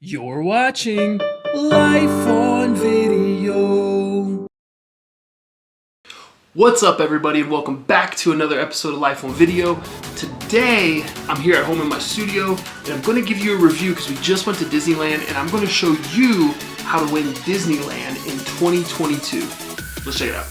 You're watching Life on Video. What's up, everybody, and welcome back to another episode of Life on Video. Today, I'm here at home in my studio, and I'm going to give you a review because we just went to Disneyland, and I'm going to show you how to win Disneyland in 2022. Let's check it out.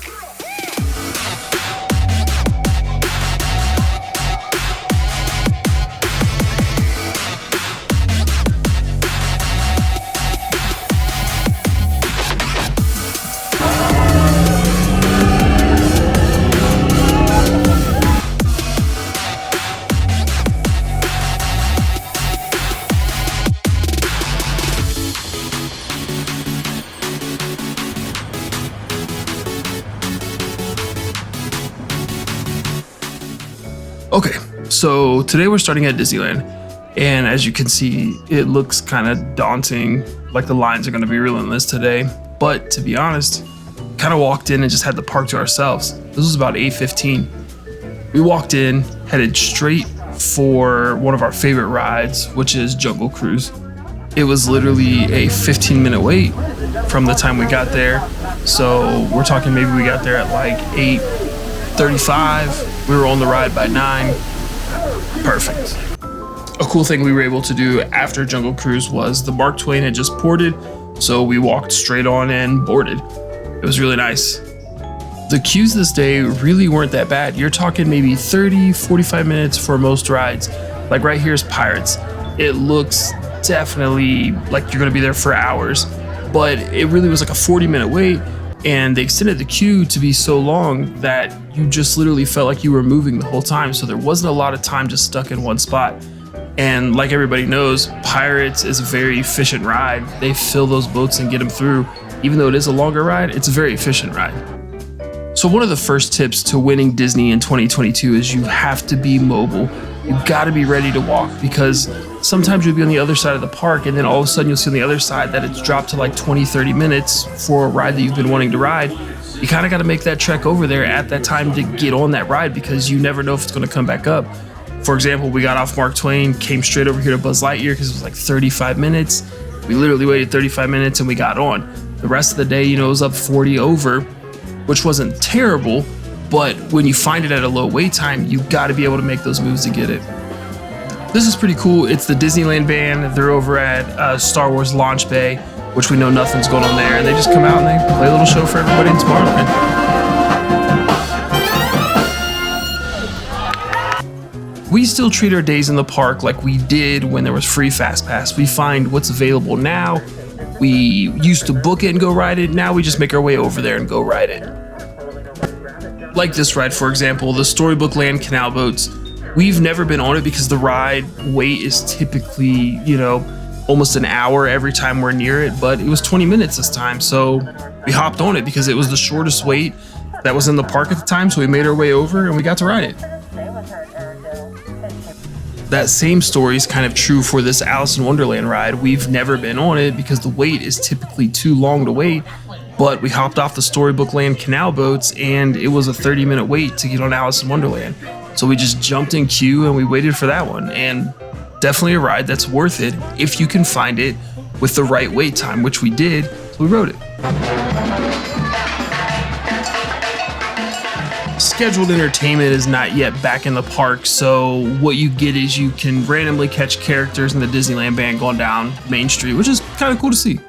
Okay, so today we're starting at Disneyland, and as you can see, it looks kind of daunting, like the lines are going to be relentless today. But to be honest, kind of walked in and just had the park to ourselves. This was about 8:15. We walked in, headed straight for one of our favorite rides, which is Jungle Cruise. It was literally a 15-minute wait from the time we got there. So we're talking maybe we got there at like 8:35. We were on the ride by 9. Perfect. A cool thing we were able to do after Jungle Cruise was the Mark Twain had just ported, so we walked straight on and boarded. It was really nice. The queues this day really weren't that bad. You're talking maybe 30, 45 minutes for most rides. Like right here's Pirates. It looks definitely like you're gonna be there for hours, but it really was like a 40-minute wait. And they extended the queue to be so long that you just literally felt like you were moving the whole time. So there wasn't a lot of time just stuck in one spot. And like everybody knows, Pirates is a very efficient ride. They fill those boats and get them through. Even though it is a longer ride, it's a very efficient ride. So one of the first tips to winning Disney in 2022 is you have to be mobile. You gotta be ready to walk, because sometimes you'll be on the other side of the park and then all of a sudden you'll see on the other side that it's dropped to like 20, 30 minutes for a ride that you've been wanting to ride. You kind of got to make that trek over there at that time to get on that ride, because you never know if it's going to come back up. For example, we got off Mark Twain, came straight over here to Buzz Lightyear because it was like 35 minutes. We literally waited 35 minutes and we got on. The rest of the day, it was up 40 over, which wasn't terrible. But when you find it at a low wait time, you got to be able to make those moves to get it. This is pretty cool. It's the Disneyland Band. They're over at Star Wars Launch Bay, which we know nothing's going on there. And they just come out and they play a little show for everybody in Tomorrowland. We still treat our days in the park like we did when there was free Fast Pass. We find what's available now. We used to book it and go ride it. Now we just make our way over there and go ride it. Like this ride, for example, the Storybook Land Canal Boats. We've never been on it because the ride wait is typically, almost an hour every time we're near it, but it was 20 minutes this time. So we hopped on it because it was the shortest wait that was in the park at the time. So we made our way over and we got to ride it. That same story is kind of true for this Alice in Wonderland ride. We've never been on it because the wait is typically too long to wait. But we hopped off the Storybook Land Canal Boats and it was a 30-minute wait to get on Alice in Wonderland. So we just jumped in queue and we waited for that one. And definitely a ride that's worth it if you can find it with the right wait time, which we did, so we rode it. Scheduled entertainment is not yet back in the park, so what you get is you can randomly catch characters in the Disneyland Band going down Main Street, which is kind of cool to see.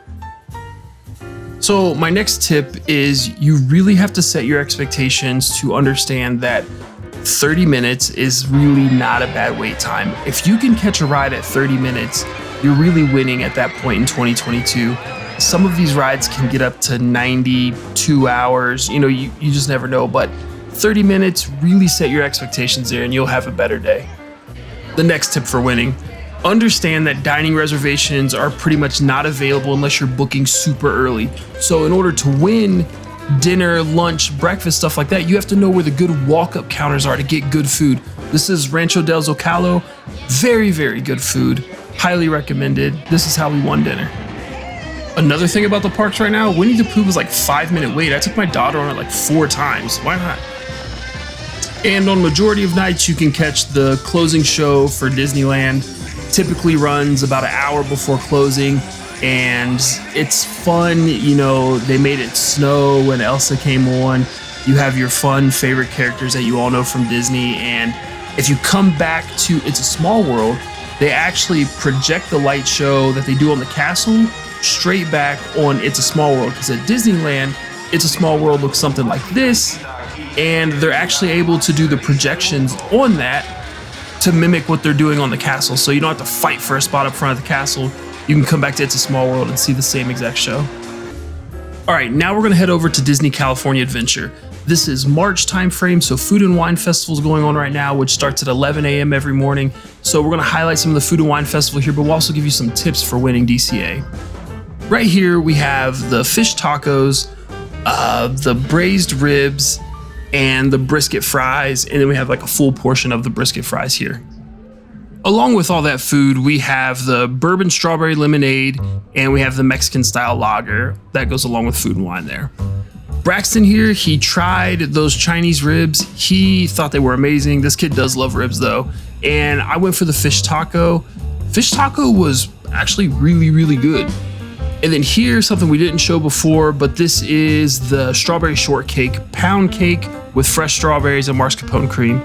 So my next tip is you really have to set your expectations to understand that 30 minutes is really not a bad wait time. If you can catch a ride at 30 minutes, you're really winning at that point in 2022. Some of these rides can get up to 92 hours. You just never know, but 30 minutes, really set your expectations there and you'll have a better day. The next tip for winning, understand that dining reservations are pretty much not available unless you're booking super early. So in order to win dinner, lunch, breakfast, stuff like that, you have to know where the good walk-up counters are to get good food. This is Rancho del Zocalo. Very, very good food. Highly recommended. This is how we won dinner. Another thing about the parks right now, Winnie the Pooh was like 5-minute wait. I took my daughter on it like 4 times. Why not? And on majority of nights, you can catch the closing show for Disneyland Typically runs about an hour before closing, and it's fun. You know, they made it snow when Elsa came on. You have your fun favorite characters that you all know from Disney, and if you come back to It's a Small World, they actually project the light show that they do on the castle straight back on It's a Small World, because at Disneyland, It's a Small World looks something like this, and they're actually able to do the projections on that to mimic what they're doing on the castle. So you don't have to fight for a spot up front of the castle. You can come back to It's a Small World and see the same exact show. All right, now we're gonna head over to Disney California Adventure. This is March time frame, so Food and Wine Festival is going on right now, which starts at 11 a.m. every morning. So we're gonna highlight some of the Food and Wine Festival here, but we'll also give you some tips for winning DCA. Right here, we have the fish tacos, the braised ribs, and the brisket fries, and then we have like a full portion of the brisket fries here. Along with all that food, we have the bourbon strawberry lemonade, and we have the Mexican style lager that goes along with Food and Wine there. Braxton here, he tried those Chinese ribs. He thought they were amazing. This kid does love ribs though. And I went for the fish taco. Fish taco was actually really, really good. And then here's something we didn't show before, but this is the strawberry shortcake, pound cake with fresh strawberries and mascarpone cream.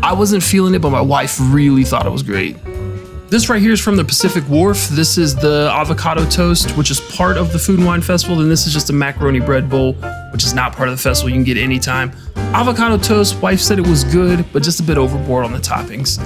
I wasn't feeling it, but my wife really thought it was great. This right here is from the Pacific Wharf. This is the Avocado Toast, which is part of the Food and Wine Festival. And this is just a macaroni bread bowl, which is not part of the festival. You can get it anytime. Avocado Toast, wife said it was good, but just a bit overboard on the toppings.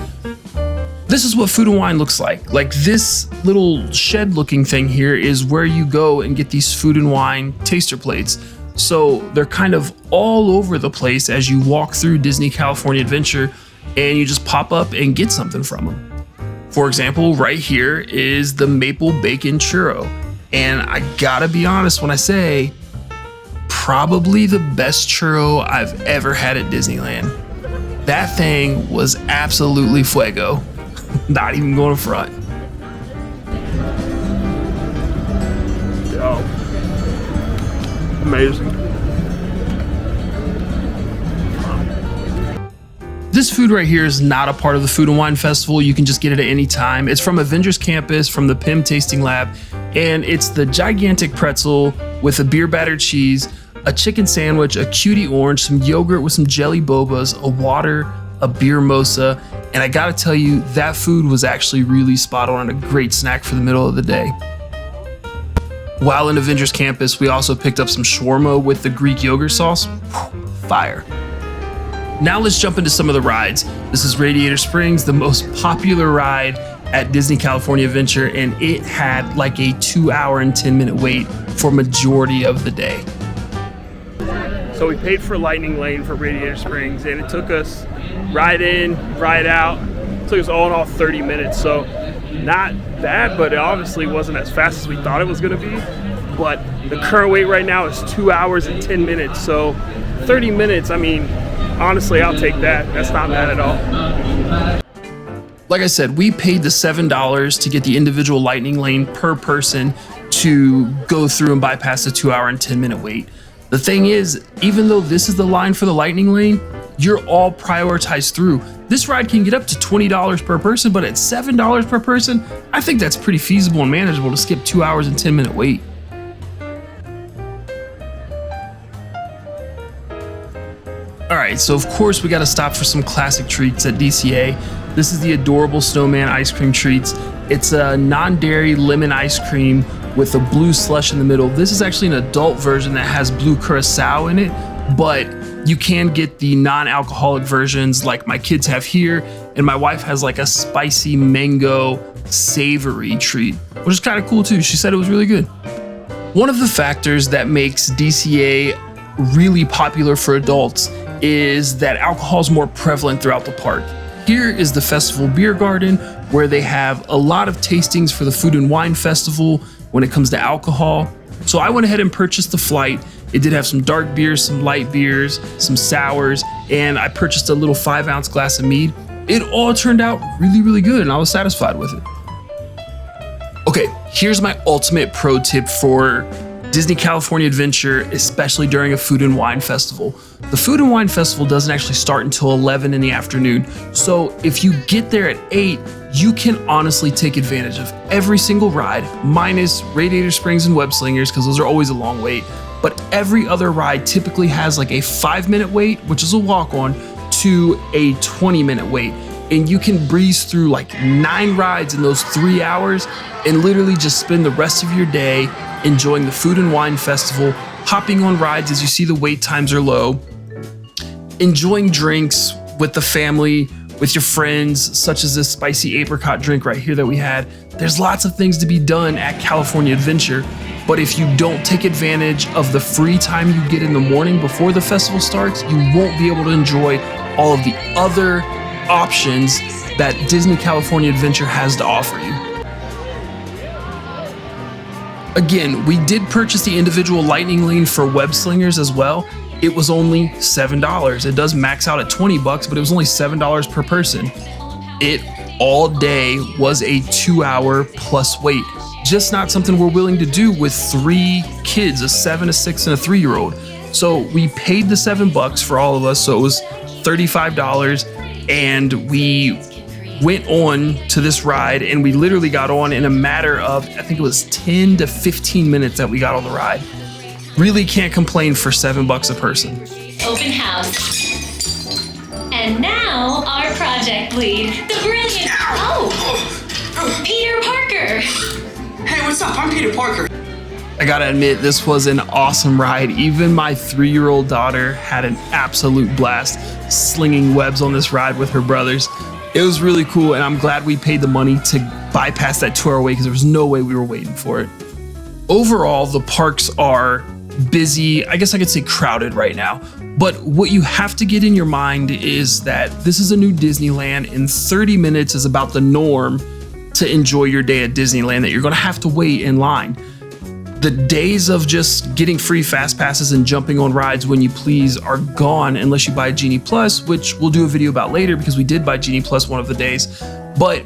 This is what Food and Wine looks like. Like this little shed looking thing here is where you go and get these Food and Wine taster plates. So they're kind of all over the place as you walk through Disney California Adventure, and you just pop up and get something from them. For example, right here is the maple bacon churro. And I gotta be honest when I say, probably the best churro I've ever had at Disneyland. That thing was absolutely fuego. Not even going front. Oh, amazing. This food right here is not a part of the Food and Wine Festival. You can just get it at any time. It's from Avengers Campus, from the PIM Tasting Lab, and it's the gigantic pretzel with a beer battered cheese, a chicken sandwich, a cutie orange, some yogurt with some jelly bobas, a water, a beer mosa, and I gotta tell you, that food was actually really spot on and a great snack for the middle of the day. While in Avengers Campus, we also picked up some shawarma with the Greek yogurt sauce. Fire. Now let's jump into some of the rides. This is Radiator Springs, the most popular ride at Disney California Adventure, and it had like a 2 hour and 10-minute wait for majority of the day. So we paid for Lightning Lane for Radiator Springs, and it took us ride in, ride out. It took us all in all 30 minutes, so not bad, but it obviously wasn't as fast as we thought it was gonna be. But the current wait right now is 2 hours and 10 minutes, so 30 minutes, I mean, honestly, I'll take that. That's not bad at all. Like I said, we paid the $7 to get the individual Lightning Lane per person to go through and bypass the 2 hour and 10-minute wait. The thing is, even though this is the line for the Lightning Lane, you're all prioritized through. This ride can get up to $20 per person, but at $7 per person, I think that's pretty feasible and manageable to skip 2 hours and 10-minute wait. All right, so of course we gotta stop for some classic treats at DCA. This is the adorable Snowman ice cream treats. It's a non-dairy lemon ice cream with a blue slush in the middle. This is actually an adult version that has blue curacao in it, but you can get the non-alcoholic versions like my kids have here, and my wife has like a spicy mango savory treat, which is kind of cool too. She said it was really good. One of the factors that makes DCA really popular for adults is that alcohol is more prevalent throughout the park. Here is the Festival Beer Garden, where they have a lot of tastings for the Food and Wine Festival when it comes to alcohol. So I went ahead and purchased the flight. It did have some dark beers, some light beers, some sours, and I purchased a little 5-ounce glass of mead. It all turned out really, really good, and I was satisfied with it. Okay, here's my ultimate pro tip for Disney California Adventure, especially during a food and wine festival. The food and wine festival doesn't actually start until 11 in the afternoon. So if you get there at 8, you can honestly take advantage of every single ride, minus Radiator Springs and Web Slingers, because those are always a long wait. But every other ride typically has like a 5-minute wait, which is a walk-on, to a 20-minute wait. And you can breeze through like 9 rides in those 3 hours and literally just spend the rest of your day enjoying the food and wine festival, hopping on rides as you see the wait times are low, enjoying drinks with the family, with your friends, such as this spicy apricot drink right here that we had. There's lots of things to be done at California Adventure, but if you don't take advantage of the free time you get in the morning before the festival starts, you won't be able to enjoy all of the other options that Disney California Adventure has to offer you. Again, we did purchase the individual lightning lane for Web Slingers as well. It was only $7. It does max out at $20, but it was only $7 per person. It all day was a 2-hour plus wait. Just not something we're willing to do with 3 kids, a 7, a 6, and a 3-year-old. So we paid the $7 for all of us, so it was $35, and we went on to this ride, and we literally got on in a matter of, I think it was 10 to 15 minutes that we got on the ride. Really can't complain for $7 a person. Open house. And now our project lead, the brilliant, Peter Parker. Hey, what's up? I'm Peter Parker. I gotta admit, this was an awesome ride. Even my 3-year-old daughter had an absolute blast slinging webs on this ride with her brothers. It was really cool, and I'm glad we paid the money to bypass that 2-hour wait because there was no way we were waiting for it. Overall, the parks are busy, I guess I could say crowded right now. But what you have to get in your mind is that this is a new Disneyland, and 30 minutes is about the norm to enjoy your day at Disneyland, that you're gonna have to wait in line. The days of just getting free fast passes and jumping on rides when you please are gone unless you buy Genie Plus, which we'll do a video about later because we did buy Genie Plus one of the days. But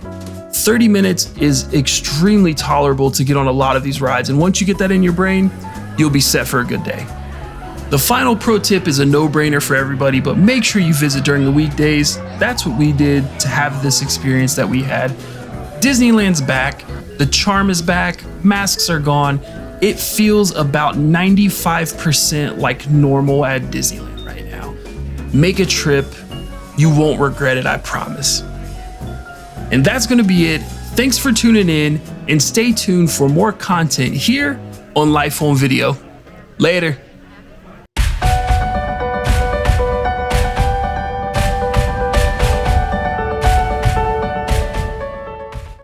30 minutes is extremely tolerable to get on a lot of these rides, and once you get that in your brain, you'll be set for a good day. The final pro tip is a no-brainer for everybody, but make sure you visit during the weekdays. That's what we did to have this experience that we had. Disneyland's back, the charm is back, masks are gone. It feels about 95% like normal at Disneyland right now. Make a trip, you won't regret it, I promise. And that's gonna be it. Thanks for tuning in, and stay tuned for more content here on Life on Video. Later.